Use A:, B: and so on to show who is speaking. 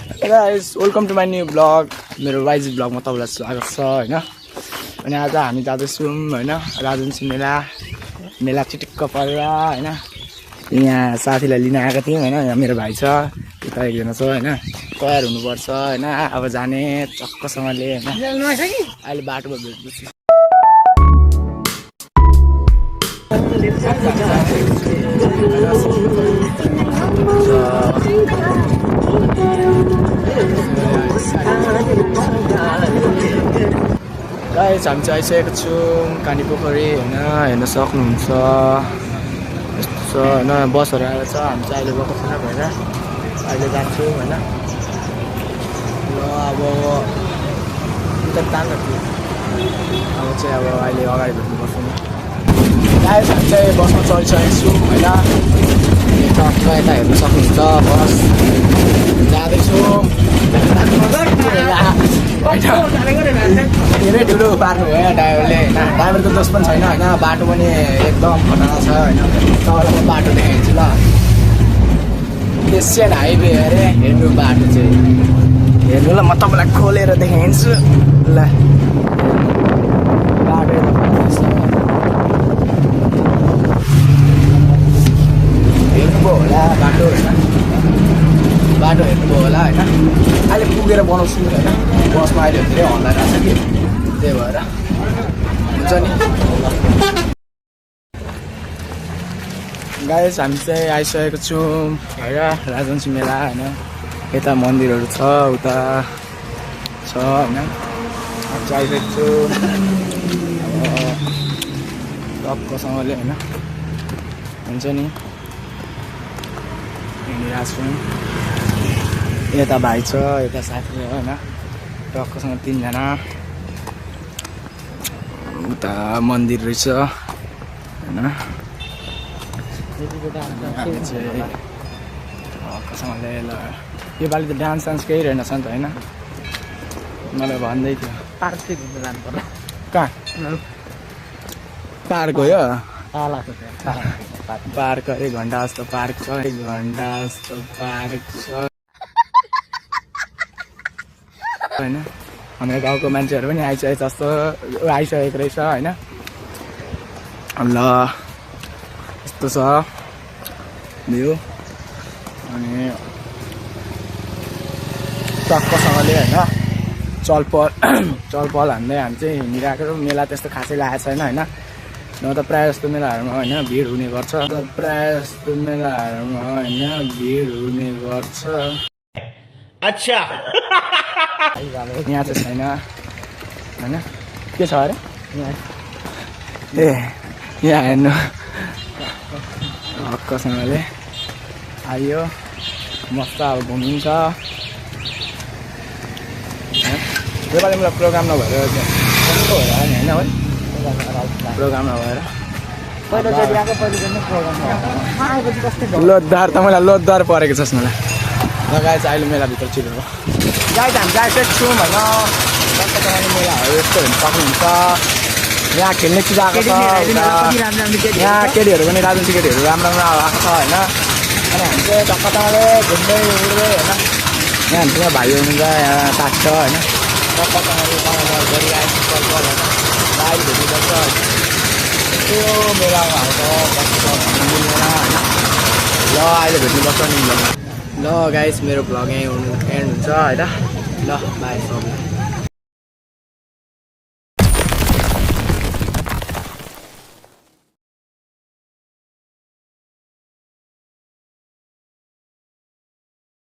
A: Guys welcome to my new blog मेरो वाइजी ब्लगमा तपाईँलाई स्वागत छ होइन। अनि आज हामी जाँदैछौँ होइन राजवंशी मेला चिटिक्क परेर होइन। यहाँ साथीलाई लिन आएको थियौँ होइन। यहाँ मेरो भाइ छ, उता एकजना छ होइन। तयार हुनुपर्छ होइन, अब जाने चक्कसँगले होइन। अहिले बाटोमा भेट्दैछु। गाइस हामी चाहिँ आइसकेको छौँ कानी पोखरी होइन, हेर्न सक्नुहुन्छ यस्तो छ होइन। बसहरू आएको छ, हामी चाहिँ अहिले गएको छैन भएर अहिले जान्छौँ होइन। ल अब उता तान्नु थियो, अब चाहिँ अब अहिले अगाडि भेट्नुपर्छ नि। गाइस हामी चाहिँ बसमा चढिसकेको छौँ होइन। ट्रकमा यता हेर्न सक्नुहुन्छ बस जाँदैछौँ। धेरै ठुलो पार्नु भयो ड्राइभरले होइन। ड्राइभरको दोष पनि छैन होइन, बाटो पनि एकदम खतरा छ होइन। तपाईँलाई म बाटो देखाइदिन्छु ल। एसियन हाइवे अरे हेर्नु बाटो चाहिँ हेर्नु ल, म तपाईँलाई खोलेर देखाइदिन्छु ल। बाटो हेर्नुभयो होला बाटो होइन, बाटो हेर्नुभयो होला होइन। अहिले पुगेर बनाउँछु होइन, बसमा अहिले धेरै हल्ला रहेछ कि त्यही भएर हुन्छ नि। गाइस हामी चाहिँ आइसकेको छौँ होइन राजवंशी मेला होइन। यता मन्दिरहरू छ, उता छ होइन। हामी चाहिँ आइसकेको छु टक्कसँगले होइन, हुन्छ नि। यता भाइ छ, यता साथी छ होइन। टक्कसँग तिनजना, उता मन्दिर रहेछ होइन। टक्कसँगले ल योपालि त डान्स केही रहेनछ नि त होइन। मलाई भन्दै थियो
B: पार्क चाहिँ घुम्नु जानु पर्ला।
A: कहाँ पार्क हो यो? पार्क एक घन्टा जस्तो पार्क छ, एक घन्टा जस्तो पार्क छ होइन। हाम्रो गाउँको मान्छेहरू पनि आइसकेको जस्तो आइसकेको रहेछ होइन। ल यस्तो छ भ्यू अनि टक्कसँगले होइन चलपल हान्दै हामी चाहिँ हिँडिरहेको छौँ। मेला त्यस्तो खासै लागेको छैन होइन, न त प्रायः जस्तो मेलाहरूमा होइन भिड हुने गर्छ, प्रायः जस्तो मेलाहरूमा होइन भिड हुने गर्छ।
B: अच्छा
A: यहाँ चाहिँ छैन होइन। के छ अरे ए यहाँ हेर्नु हक्कसँगले आइयो मस्त अब घुमिन्छ। योपालि मलाई प्रोग्राम नभएर होइन है, प्रोग्राम नभएर लोददार त मलाई लोददार परेको छ मलाई। लगाए चाहिँ अहिले मेलाभित्र छिटो हो गाई त हामी गइसकेको छौँ होइन। टक्कसँगले मेलाहरू यस्तो हेर्नु सक्नुहुन्छ। यहाँ खेल्ने चिज आएको छ, यहाँ केटीहरू पनि राजवंशी केटीहरू राम्रो आएको छ होइन। अनि हामी चाहिँ टक्कसँगले घुम्दै उड्दै होइन। यहाँ हाम्रो भाइ हुनुहुन्छ, यहाँ साथी छ होइन। टक्कसँगले गरिरहेको छ होइन, गाडी भेट्नुपर्छ होइन। त्यो मेलामा आउँछ होइन। ल अहिले भेट्नुपर्छ नि ल। ल गाइस मेरो भ्लग यहीँ एन्ड हुन्छ होइन। ल बाई सबलाई।